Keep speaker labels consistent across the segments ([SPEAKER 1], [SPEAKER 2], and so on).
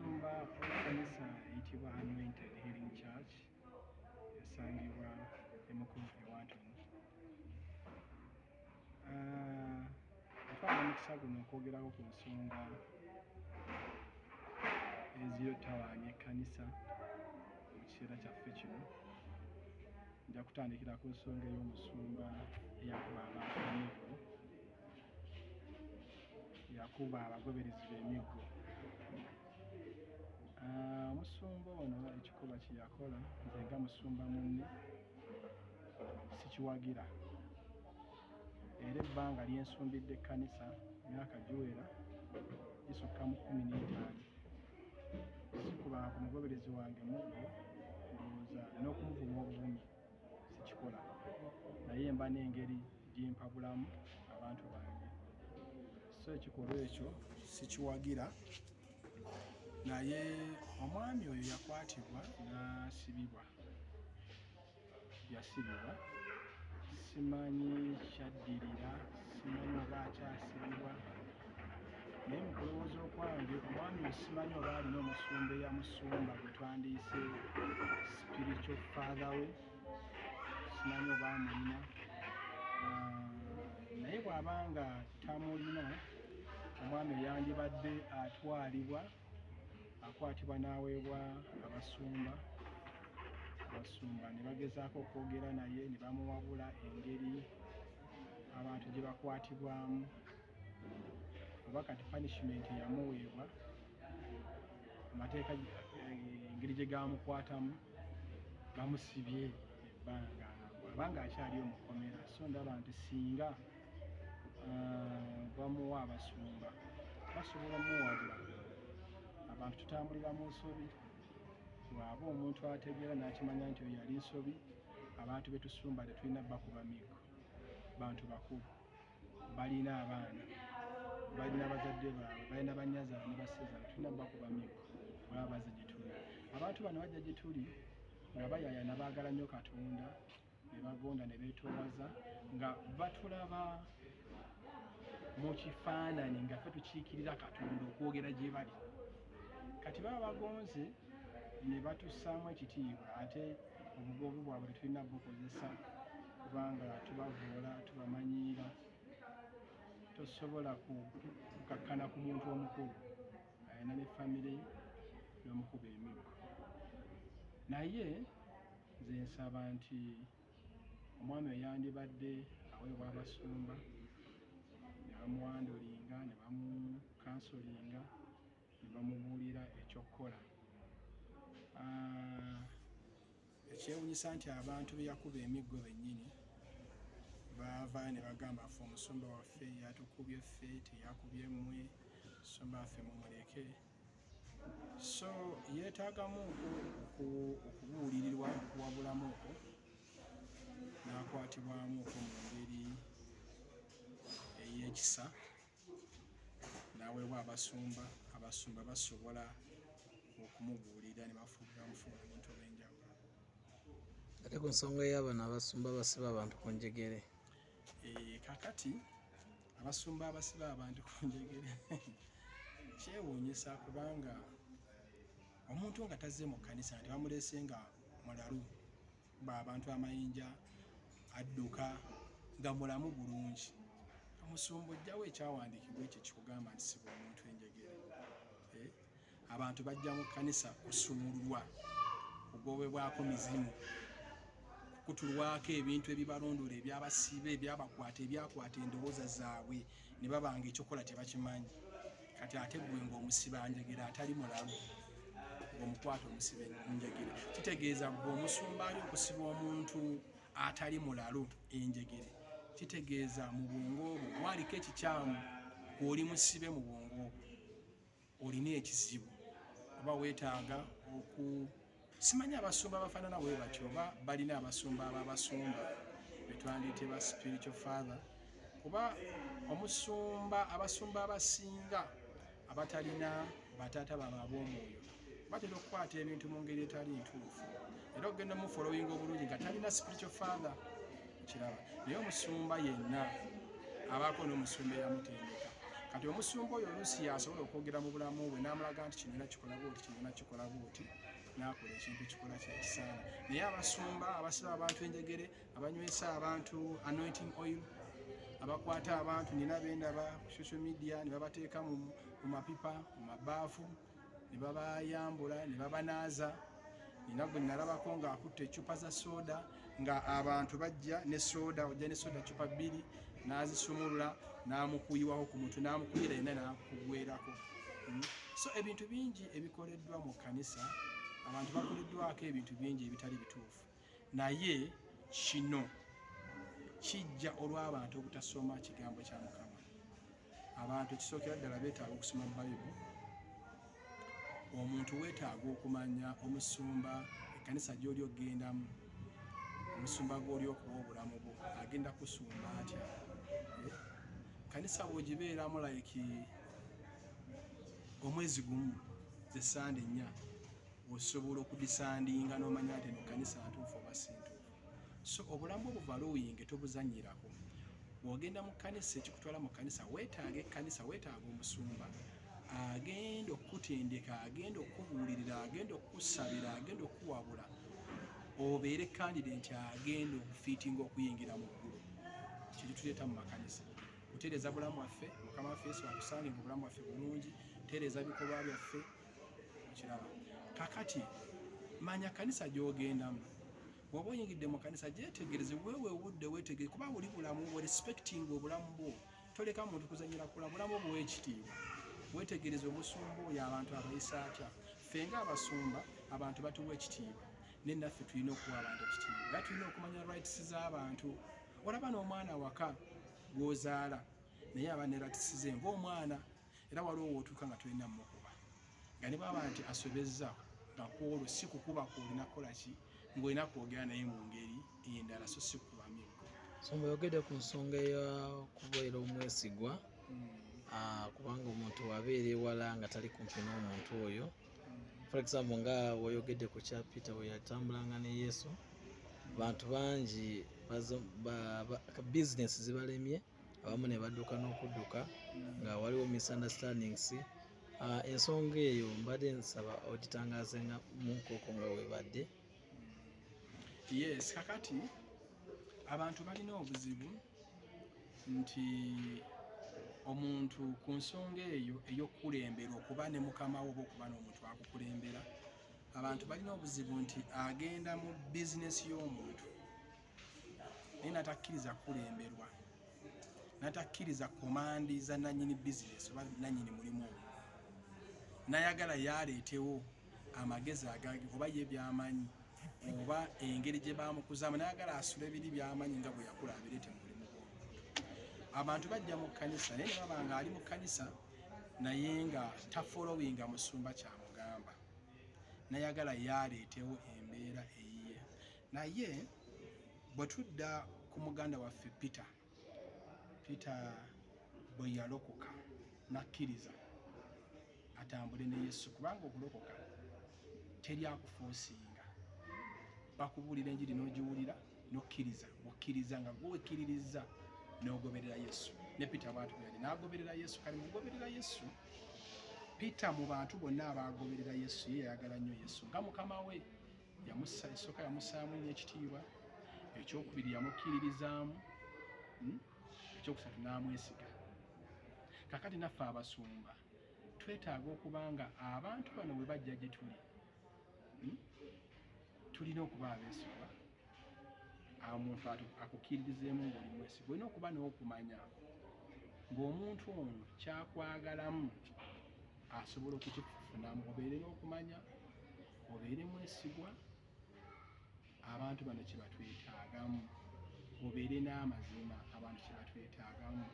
[SPEAKER 1] Omusumba w'ekkanisa eyitibwa Anointed Healing Church esangibwa Emukono Ewatoni. Atwala omukisa guno okwogerako ku nsonga eziyitawaanya ekkanisa mu kiseera kyaffe kino. Nja kutandikira ku nsonga ey'omusumba eyakuba abantu emiggo, yakuba abagoberezi b'emiggo. Omusumba ono ekikuba kye yakola, nze nga musumba munne sikiwagira, era ebbanga lyensumbidde ekkanisa myaka giwera gisukka mu 15. Sikuba ku mugoberezi wange muggo, ndowooza n'okumuvuma obuvumi sikikola, naye mba n'engeri gyempabulamu abantu bange. So ekikolwa ekyo sikiwagira, naye omwami oyo yakwatibwa n'asibibwa. Yasibibwa, simanyi kyaddirira, simanyi oba akyasibibwa, naye mu kulowooza okwange omwami oyo simanyi oba alina omusumba eyamusumba gwe twandiise spiritual father we, simanyi oba amulina. Naye bw'abanga tamulina, omwami yandibadde akwatibwa n'aweebwa abasumba ne bagezaako okwogera naye ne bamuwabula engeri abantu gye bakwatibwamu, oba kati punishment eyamuweebwa, amateeka engeri gye gamukwatamu, bamusibye ebbanga abanga akyali omukomera. So ndaba nti singa bamuwa abasumba basobola omuwabula. Abantu tutambulira mu nsobi, bw'aba omuntu ategeera n'akimanya nti oyo yali nsobi, abantu be tusumba tetulina bakuba miggo. Bantu bakulu, balina abaana, balina bazadde baabwe, balina bannyazaabwe ne bassezaabwe, tulina bakuba miggo bw'aba bazze gye tuli. Abantu bano bajja gye tuli nga bayaayana baagala nnyo Katonda, ne bagonda ne beetoowaza, nga batulaba mu kifaananyi nga ffe tukiikirira Katonda okwogera gye bali. Kati baba bagonze ne batussaamu ekitiibwa, ate obugoovu bwabwe tetulina bukozesa kubanga tubavoola, tubamanyiira. Tosobola kukakkana ku muntu omukulu alina ne famire ye n'omukuba emiggo. Naye nze nsaba nti omwami oyo yandibadde aweebwa abasumba, ne bamuwandulinga, ne bamukansolinga, ne bamubuulira ekyokkola. Ekyewuunyisa nti abantu be yakuba emiggo bennyini baavaayo ne bagamba ffe omusumba waffe yatukubye, ffe teyakubye mmwe, omusumba waffe mumuleke. So yeetaagamu okubuulirirwa, okuwabulamu okwo, n'akwatibwamu okwo mu ngeri ey'ekisa, n'aweebwa abasumba. Abasumba basobola okumubuulira ne bamufuula omuntu olw'enjawulo.
[SPEAKER 2] Ate ku nsonga y'abano abasumba abasiba abantu ku njegere,
[SPEAKER 1] kakati abasumba abasiba abantu ku njegere kyewuunyisa, kubanga omuntu nga tazze mu kkanisa nti bamuleese nga mulalu, abantu amayinja adduka nga mulamu bulungi, omusumba ojjawo ekyawandiikibwa ekyo kikugamba nti siba omuntu enjegere. Abantu bajja mu kkanisa kusumululwa, kugobebwako mizimu, kukutulwako ebintu ebibalondoola, ebyabasiiba, ebyakwata endowooza zaabwe, ne babanga ekyokola tebakimanyi. Kati ate gwe ng'omusiba njegere atali mulalu, ng'omukwata omusiba njegere, kitegeeza gwe omusumba ali okusiba omuntu atali mulalu enjegere, kitegeeza mu bwongo obwo waliko ekikyamu, gw'oli musibe mu bwongo obwo olina ekizibu, oba weetaaga simanyi abasumba bafaanana bwe batyo, oba balina abasumba ababasumba be twandiyite ba spiritual father, kuba abasumba abasinga abatalina bataata baabwe ab'omwoyo batera okukwata ebintu mu ngeri etali ntuufu, era okugenda mu following obulungi nga talina spiritual father kiraba. Naye omusumba yenna abaako n'omusumba eyamutendeka. kati omusumba oyo oluusi yasobola okwogera mu bulamu bwe n'amulaga nti kino nakikola bwoti kino nakikola bwoti n'akola ekintu kikola kyekisaana. Naye abasumba abasiba abantu enjegere, abanywesa abantu anointing oil, abakwata abantu nina bendaba ku social media ne babateeka mu mapipa mu mabaafu ne babayambula ne babanaaza. Nina gwe nalabako ng'akutte eccupa za sooda nga abantu bajja ne sooda, ojja ne sooda ccupa 2 n'azisumulula n'amukuyiwaho ku mutwe n'amukuyira yenna n'akugwerako. So ebintu bingi ebikoleddwa mu kkanisa, abantu bakoleddwako ebintu bingi ebitali bituufu, naye kino kijja olw'abantu obutasoma kigambo kya Mukama. Abantu ekisookera ddala beetaaga okusoma Bayibuli. Omuntu weetaaga okumanya omusumba ekkanisa gy'oli ogendamu, omusumba gw'oli okuwa obulamu bwo agenda kusumba atya. Kkanisa bw'ogibeeramu like omwezi gumu ze Sande 4, osobola okudisandinga n'omanya nti eno kkanisa ntuufu oba si ntuufu. So obulamu obuvalowinge tobuzanyirako. Bw'ogenda mu kkanisa, ekikutwala mu kkanisa, weetaaga ekkanisa, weetaaga omusumba agenda okukutendeka, agenda okukubuulirira, agenda okukusabira, agenda okukuwabula, obeere candidate agenda okufiitinga okuyingira mu ggulu. Kiri tuleeta mu makanisa kutereeza bulamu waffe. Mukama waffe Yesu atusaanire obulamu waffe bulungi, tereeza bikolwa byaffe kiraba. Kakati manya kanisa gy'ogendamu. Bw'oba oyingidde mu kanisa gyetegereze, weewe obudde weetegereze, kuba buli bulamu bwo respecting obulamu bwo, toleka muntu kuzanyira kula bulamu bwo ekitiibwa. Weetegereze omusumba oyo abantu abayisa atya. Ffe ng'abasumba abantu batuwa ekitiibwa, ne naffe tulina okuwa abantu ekitiibwa. Era tulina okumanya rights z'abantu. Olaba n'omwana waka gw'ozaala naye aba ne rights ze ng'omwana, era waliwo wootuuka nga tulina mukuba nga ne bwaba nti asobezza nga kwolwo si kukuba kwolina kukola ki ng'olina kwogera naye mu ngeri endala, so si kukuba miggo.
[SPEAKER 2] So muyogedde ku nsonga eyakubeera omwesigwa, kubanga omuntu wabeera ewala nga tali kumpi n'omuntu oyo. For example nga wayogedde ku kya Peter bwe yatambulanga ne Yesu, bantu bangi bizinesi zibalemye, abamu ne badduka n'okudduka nga waliwo misunderstandings. Ensonga eyo mbadde nsaba ogitangaazenga mu nkoko nga webadde.
[SPEAKER 1] Yes, kakati abantu balina obuzibu nti omuntu ku nsonga eyo ey'okukulembera, okuba ne mukama wo oba okuba n'omuntu akukulembera, abantu balina obuzibu nti agenda mu bizinesi y'omuntu naye natakkiriza kulemberwa, natakkiriza komandi za nannyini bizinesi oba nannyini mulimu ogwo, nayagala yaleetewo amagezi agage oba ye byamanyi oba engeri gye bamukuzaamu, nayagala asule ebiri byamanyi nga bwe yakula abireete mu mulimu gw'omuntu. Abantu bajja mu kkanisa naye ne baba nga ali mu kkanisa naye nga tafolowinga musumba kyamugamba, nayagala yaleetewo embeera eyiye. Naye bwe tudda ku muganda waffe Peter bwe yalokoka nakkiriza atambule ne Yesu, kubanga okulokoka teri akufoosinga, bakubuulira enjiri n'ogiwulira n'okkiriza, okkiriza nga gwe wekkiririza n'ogoberera Yesu. Ne Peter bw'atyo yali n'agoberera Yesu. Kale mugoberera Yesu, Peter mu bantu bonna abaagoberera Yesu ye yayagala nnyo Yesu nga mukama we. Esooka yamussaamu nnyo ekitiibwa, ekyokubiri yamukkiririzaamu, ekyokusatu n'amwesiga. Kakati naffe abasumba twetaaga okuba nga abantu bano bwe bajja gye tuli, tulina okuba abeesigwa. Omuntu akukkiririzeemu ng'oli mwesigwa, olina okuba n'okumanya ng'omuntu ono kyakwagalamu asobola okukifunamu. Obeere n'okumanya, obeere mwesigwa. Abantu bano kye batwetaagamu, obeere n'amazima. Abantu kye batwetaagamu.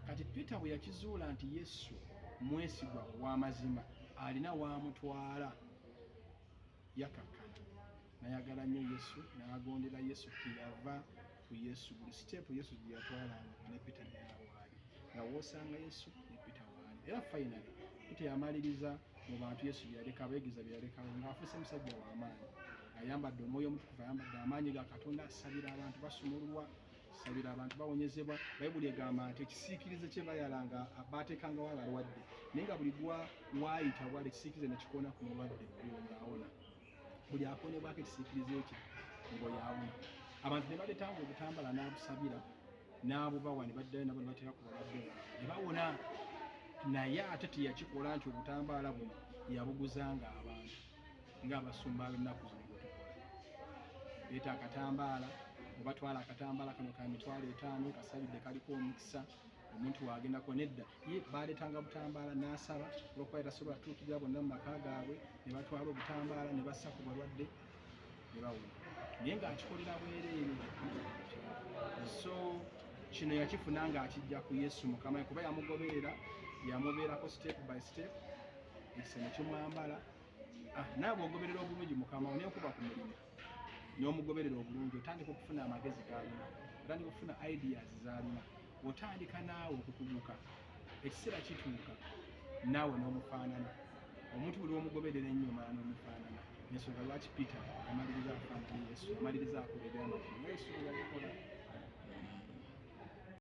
[SPEAKER 1] Kati Peter bwe yakizuula nti Yesu mwesigwa w'amazima, alina w'amutwala, yakakkana, nayagala nnyo Yesu, n'agondera Yesu. Teyava ku Yesu, buli siteepu Yesu gye yatwalanga ne Peter nayawaali, nga w'osanga Yesu ne Peter waali. Era finally Peter yamaliriza mu bantu Yesu bye yaleka, abeegiza bye yalekawo, ng'afuuse musajja w'amaanyi, ayambadde Omwoyo Omutukuvu, ayambadde amaanyi ga Katonda, asabira abantu, basumululwa sabira abantu bawonyezebwa bayibuli egamba nti ekisiikirize kye bayalanga baateekangawo abalwadde naye nga buli waayita wala ekisiikirize nekikoona ku mulwadde oyo ng'awona buli akonebwako ekisiikirize kye ng'oyawona abantu ne baletanga obutambala n'abusabira n'abubawa ne baddayo nabo ne bateeka ku balwadde ne bawona naye ate teyakikola nti obutambaala buno yabuguzanga abantu ng'abasumba ab'ennaku zino bwe tukola leeta akatambaala oba twala akatambaala kano ka mitwalo 5 kasabidde kaliko omukisa omuntu waagendako nedda ye baaleetanga butambaala n'asaba olwokuba tasobola tuukirira bonna mu maka gaabwe ne batwala obutambaala ne bassa ku balwadde ne bawona naye ng'akikolera bwereere so kino yakifuna ng'akijja ku Yesu Mukama kuba yamubeerako step by step ekisa ne kimwambala naye bw'ogoberera obulungi Mukama oneenkuba ku mulimu n'omugoberera obulungi otandika okufuna amagezi g'alina otandika okufuna ideas z'alina otandika naawe okukuguka ekiseera kituuka naawe n'omufaanana omuntu buli omugoberera ennyo omala n'omufaanana ensonga lwaki Peter amaliriza afaanana Yesu amaliriza akolera amagezi nga Yesu bwe yabikola